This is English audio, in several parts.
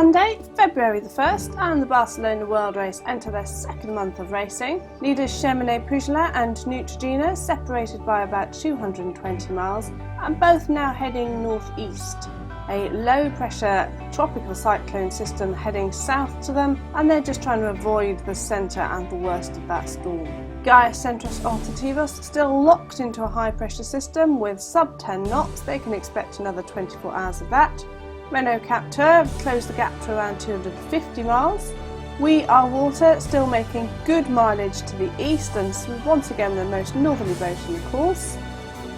Sunday, February the 1st, and the Barcelona World Race enter their second month of racing. Leaders Cheminée-Pujola and Neutrogena separated by about 220 miles and both now heading northeast. A low-pressure tropical cyclone system heading south to them, and they're just trying to avoid the centre and the worst of that storm. Gaius Centros Alternativos still locked into a high-pressure system with sub-10 knots. They can expect another 24 hours of that. Renault Captur closed the gap to around 250 miles. We Are Water still making good mileage to the east and once again the most northerly boat in the course.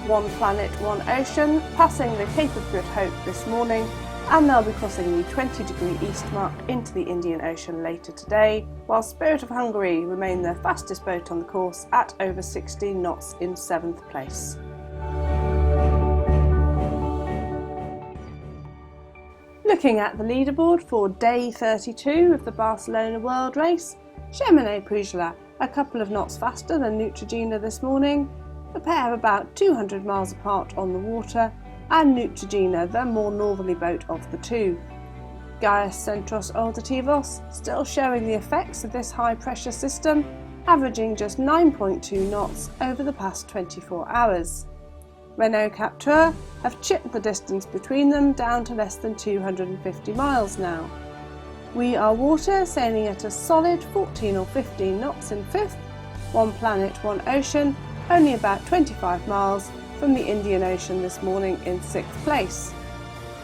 One Planet, One Ocean passing the Cape of Good Hope this morning, and they'll be crossing the 20-degree east mark into the Indian Ocean later today, while Spirit of Hungary remain the fastest boat on the course at over 16 knots in 7th place. Looking at the leaderboard for day 32 of the Barcelona World Race, Cheminée-Pujola a couple of knots faster than Neutrogena this morning, the pair about 200 miles apart on the water, and Neutrogena the more northerly boat of the two. Gaius Centros Alternativos still showing the effects of this high pressure system, averaging just 9.2 knots over the past 24 hours. Renault Captur have chipped the distance between them down to less than 250 miles now. We Are Water sailing at a solid 14 or 15 knots in 5th, One Planet, One Ocean only about 25 miles from the Indian Ocean this morning in 6th place.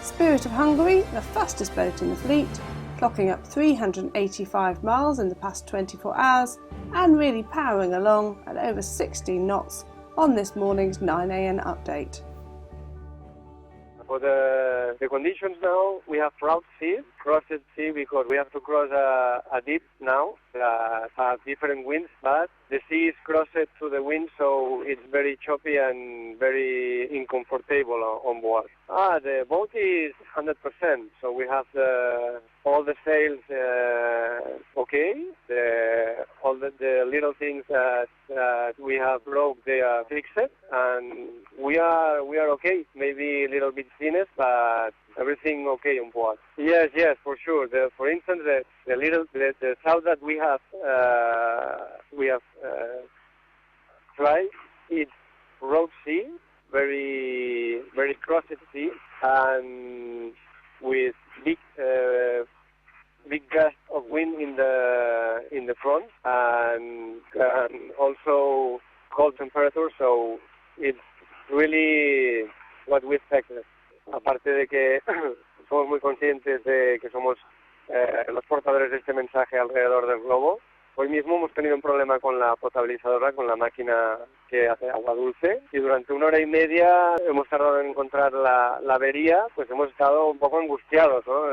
Spirit of Hungary, the fastest boat in the fleet, clocking up 385 miles in the past 24 hours and really powering along at over 16 knots on this morning's 9 a.m. update. For the conditions now, we have rough sea, crossed sea, because we have to cross a deep now, have different winds, but the sea is crossed to the wind, so it's very choppy and very uncomfortable on board. The boat is 100%, so we have all the sails okay, all the little things that we have broke, they are fixed, and we are okay. Maybe a little bit thinness, but everything okay on board. Yes, for sure. For instance, the south that we have tried, it's road sea, very very crossed sea, and with big gust of wind in the front, and also cold temperature, so it's really what we expected. Aparte de que somos muy conscientes de que somos los portadores de este mensaje alrededor del globo. Hoy mismo hemos tenido un problema con la potabilizadora, con la máquina que hace agua dulce, y durante 1 hora y media hemos tardado en encontrar la avería, pues hemos estado un poco angustiados, ¿no?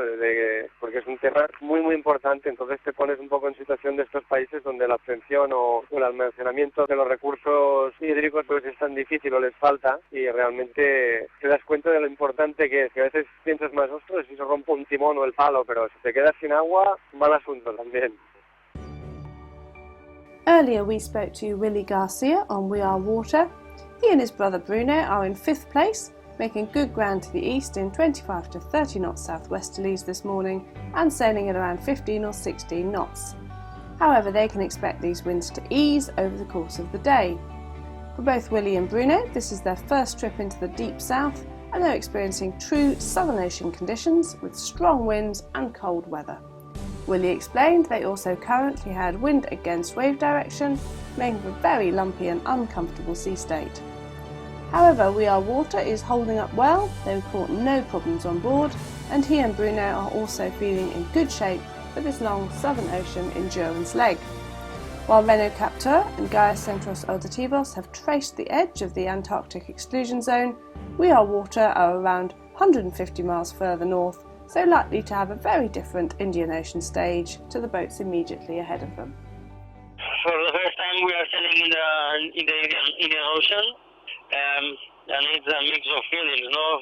Porque es un tema muy muy importante, entonces te pones un poco en situación de estos países donde la obtención o el almacenamiento de los recursos hídricos pues es tan difícil o les falta, y realmente te das cuenta de lo importante que es, que a veces piensas más, ostras, si se rompe un timón o el palo, pero si te quedas sin agua, mal asunto también. Earlier we spoke to Willy Garcia on We Are Water. He and his brother Bruno are in 5th place, making good ground to the east in 25 to 30 knots southwesterlies this morning and sailing at around 15 or 16 knots. However, they can expect these winds to ease over the course of the day. For both Willy and Bruno, this is their first trip into the deep south, and they're experiencing true Southern Ocean conditions with strong winds and cold weather. Willy explained they also currently had wind against wave direction, making for a very lumpy and uncomfortable sea state. However, We Are Water is holding up well, they report no problems on board, and he and Bruno are also feeling in good shape for this long Southern Ocean endurance leg. While Renault Captur and Gaius Centros Alternativos have traced the edge of the Antarctic exclusion zone, We Are Water are around 150 miles further north, so likely to have a very different Indian Ocean stage to the boats immediately ahead of them. For the first time we are sailing in the Indian Ocean, and it's a mix of feelings, no?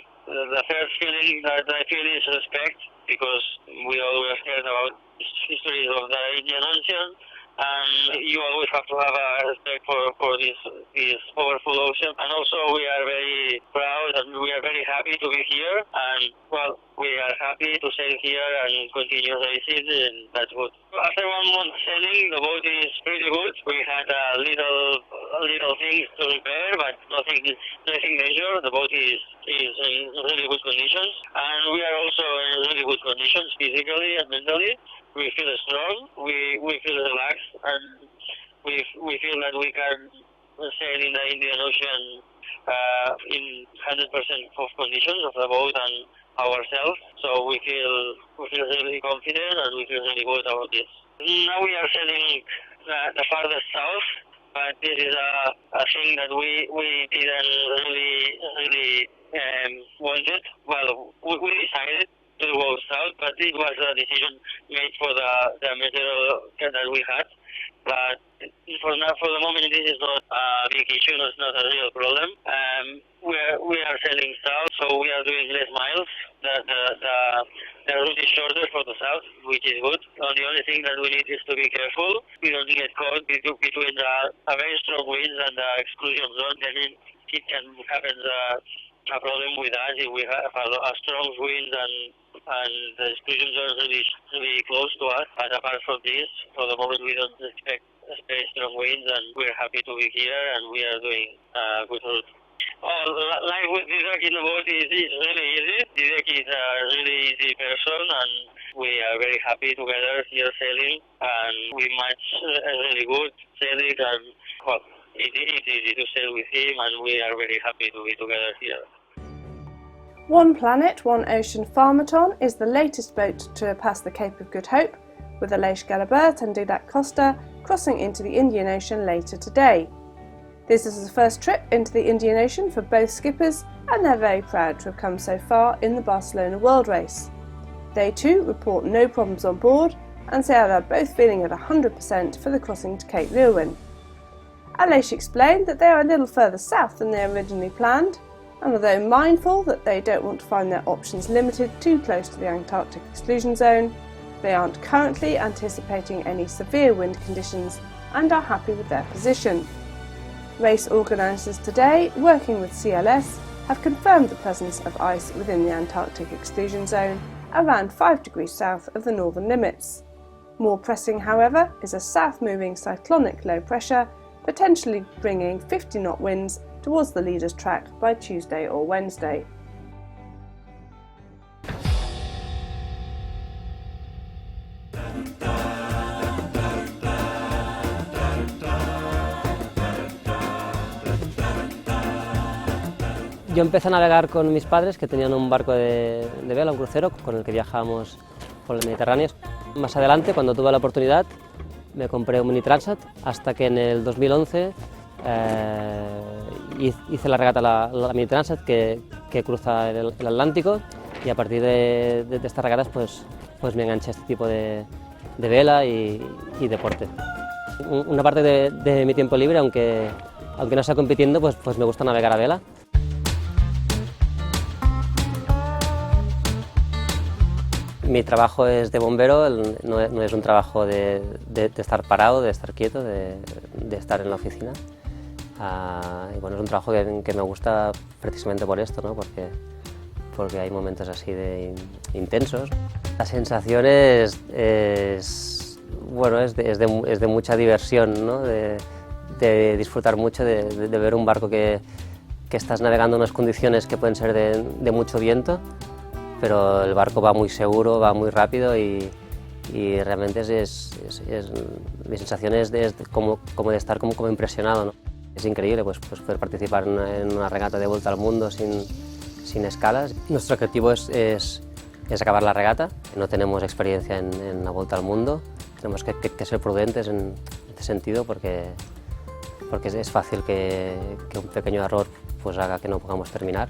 The first feeling that I feel is respect, because we always heard about histories of the Indian Ocean, and you always have to have a respect for this powerful ocean. And also we are very proud and we are very happy to be here, and well, we are happy to sail here and continue racing, and that's good. After 1 month sailing, the boat is pretty good. We had little things to repair, but nothing major. The boat is in really good conditions, and we are also in really good conditions physically and mentally. We feel strong, we feel relaxed, and we feel that we can sail in the Indian Ocean in 100% of conditions of the boat and ourselves. So we feel really confident and we feel really good about this. Now we are sailing the farthest south, but this is a thing that we didn't really wanted. Well, we decided to go south, but it was a decision made for the material that we had. But for the moment, this is not a big issue. It's not a real problem. We are sailing south, so we are doing less miles. The route is shorter for the south, which is good. The only thing that we need is to be careful. We don't get caught between the very strong winds and the exclusion zone. Then it can happen a problem with us if we have a strong wind and the exclusion zone is really close to us. But apart from this, for the moment we don't expect very strong winds, and we're happy to be here and we are doing a good route. Life with Didek in the boat is really easy. Didek is a really easy person, and we are very happy together here sailing, and we match really good sailing, and well, it's easy to sail with him, and we are very happy to be together here. One Planet, One Ocean Farmaton is the latest boat to pass the Cape of Good Hope, with Aleix Galabert and Didek Costa crossing into the Indian Ocean later today. This is the first trip into the Indian Ocean for both skippers, and they're very proud to have come so far in the Barcelona World Race. They too report no problems on board and say they're both feeling at 100% for the crossing to Cape Leeuwin. Aleix explained that they are a little further south than they originally planned, and although mindful that they don't want to find their options limited too close to the Antarctic exclusion zone, they aren't currently anticipating any severe wind conditions and are happy with their position. Race organisers today, working with CLS, have confirmed the presence of ice within the Antarctic exclusion zone around 5 degrees south of the northern limits. More pressing, however, is a south-moving cyclonic low pressure, potentially bringing 50-knot winds towards the leader's track by Tuesday or Wednesday. Yo empecé a navegar con mis padres, que tenían un barco de vela, un crucero, con el que viajábamos por el Mediterráneo. Más adelante, cuando tuve la oportunidad, me compré un mini transat, hasta que en el 2011 hice la regata, la mini transat, que cruza el Atlántico, y a partir de estas regatas pues me enganché a este tipo de vela y deporte. Una parte de mi tiempo libre, aunque no sea compitiendo, pues me gusta navegar a vela. Mi trabajo es de bombero, no es un trabajo de estar parado, de estar quieto, de estar en la oficina. Y bueno, es un trabajo que me gusta precisamente por esto, ¿no? Porque hay momentos así de intensos. La sensación es de mucha diversión, ¿no? De disfrutar mucho, de ver un barco que estás navegando en unas condiciones que pueden ser de mucho viento, pero el barco va muy seguro, va muy rápido y realmente mi sensación es como de estar como impresionado, ¿no? Es increíble pues poder participar en una regata de vuelta al mundo sin escalas. Nuestro objetivo es acabar la regata. No tenemos experiencia en la vuelta al mundo, tenemos que ser prudentes en este sentido porque es fácil que un pequeño error pues haga que no podamos terminar.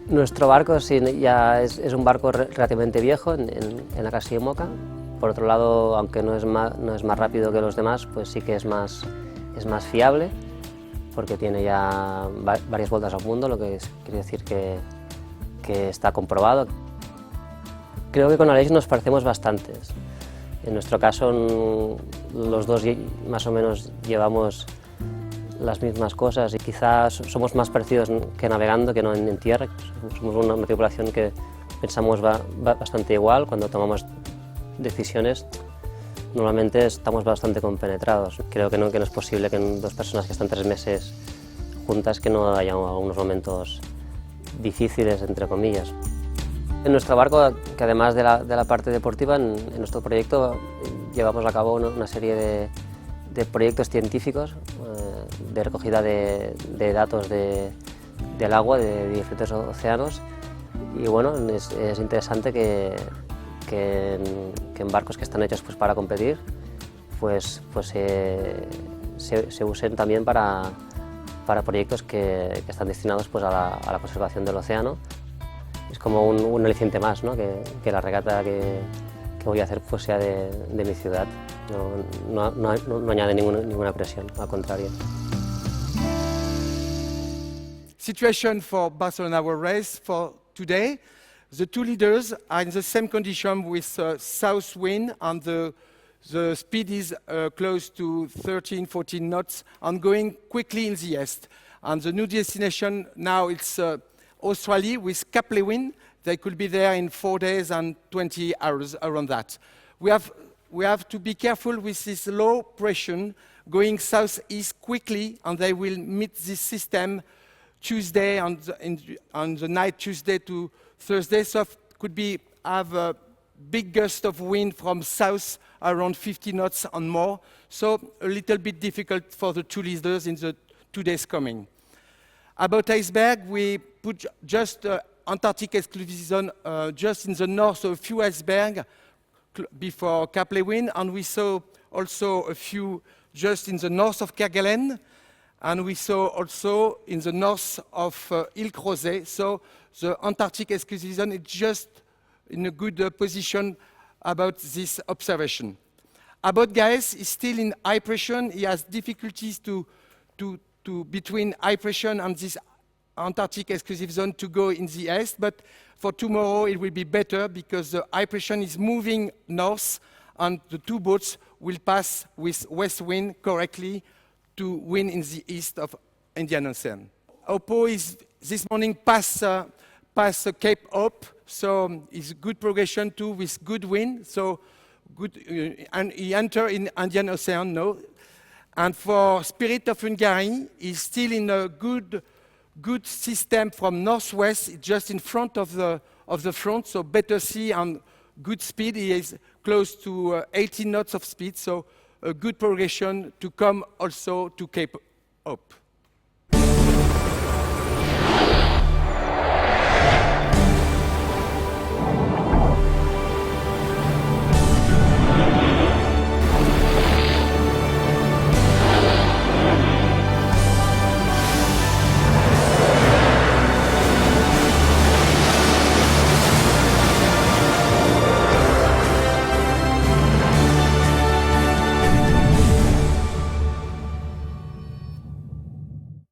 Nuestro barco ya es un barco relativamente viejo en la clase Imoca. Por otro lado, aunque no es más rápido que los demás, pues sí que es más fiable, porque tiene ya varias vueltas al mundo, lo que quiere decir que está comprobado. Creo que con Aleix nos parecemos bastantes. En nuestro caso los dos más o menos llevamos las mismas cosas y quizás somos más parecidos que navegando que no en tierra. Somos una tripulación que pensamos va bastante igual. Cuando tomamos decisiones normalmente estamos bastante compenetrados. Creo que no es posible que en dos personas que están 3 meses juntas que no haya algunos momentos difíciles, entre comillas. En nuestro barco, que además de la parte deportiva, en nuestro proyecto llevamos a cabo una serie de proyectos científicos de recogida de datos del agua de diferentes océanos y bueno, es interesante que en barcos que están hechos pues, para competir pues se usen también para proyectos que están destinados pues, a la conservación del océano. Es como un aliciente más, ¿no? que la regata que voy a hacer pues, sea de mi ciudad. No añade ninguna presión, al contrario. Situation for Barcelona World Race for today. The two leaders are in the same condition with south wind and the speed is close to 13, 14 knots and going quickly in the east. And the new destination now it's Australia with Leeuwin. They could be there in 4 days and 20 hours around that. We have to be careful with this low pressure going southeast quickly, and they will meet this system Tuesday on the night Tuesday to Thursday. So could have a big gust of wind from south around 50 knots and more. So a little bit difficult for the two leaders in the 2 days coming. About iceberg, we put just Antarctic exclusive zone just in the north, so a few icebergs before Leeuwin, and we saw also a few just in the north of Kerguelen, and we saw also in the north of Île Crozet. So the Antarctic exclusive zone is just in a good position about this observation. About Gaes is still in high pressure. He has difficulties to between high pressure and this Antarctic exclusive zone to go in the east, but for tomorrow it will be better because the high pressure is moving north and the two boats will pass with west wind correctly to wind in the east of Indian Ocean. Oppo is this morning past Cape Hope, so it's good progression too with good wind, so good, and he enter in Indian Ocean now. And for Spirit of Hungary, he's still in a good system from northwest, just in front of the front, so better sea and good speed. He is close to 18 knots of speed, so a good progression to come also to Cape Hope.